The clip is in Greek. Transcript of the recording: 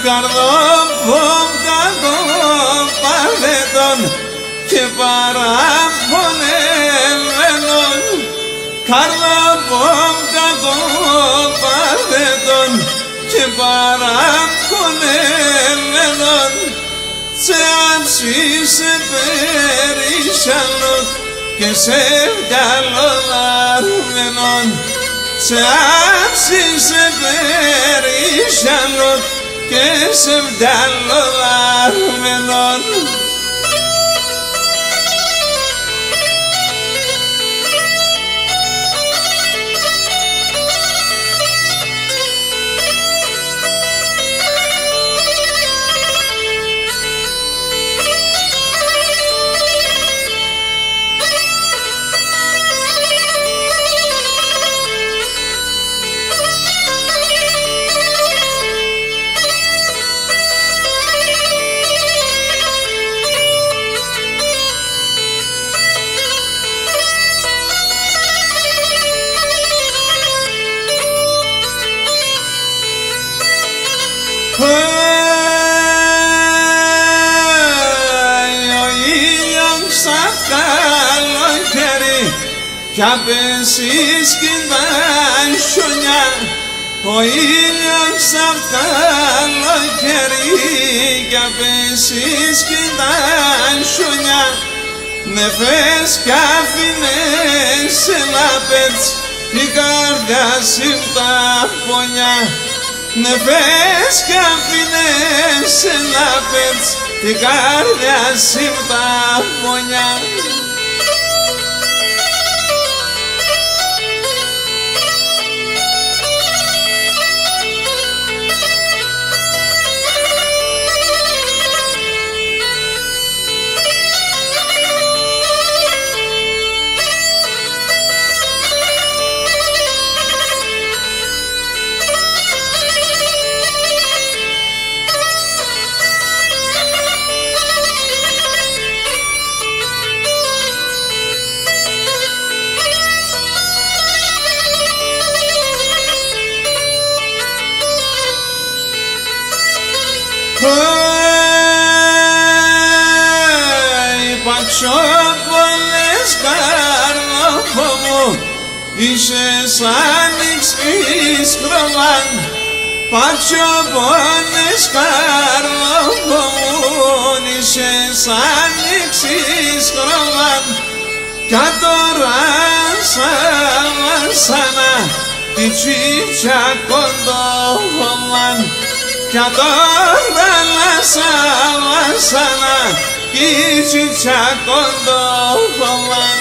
καρδόπων κακοπαθέτων και παραπονεμένων, καρδόπων κακοπαθέτων και παραπονεμένων, σε άψησε περίσσιανος και σε καλοδαρμένον, σε άψησε περίσσιανος και σε καλοδαρμένον. Ο ήλιος σαν καλοκαίρι κι απεσείς κι τα χιονιά, ο ήλιος σαν καλοκαίρι κι απεσείς κι τα χιονιά, νεφές κι άφηνες σε λάπετς η καρδιά σύμπτα πονιά, νεφές κι άφηνες σε λάπετς η καρδιά σύμπτα πονιά. Πατσόπολες καρδόπο μου, είσαι σαν νηξής χρωμάν, πατσόπολες καρδόπο μου, είσαι σαν νηξής χρωμάν, κι τώρα σαν βασάνα τη τσίτσα κοντόφωμαν, κι τώρα σαν βασάνα κι τσίτσα κοντόφωμαν.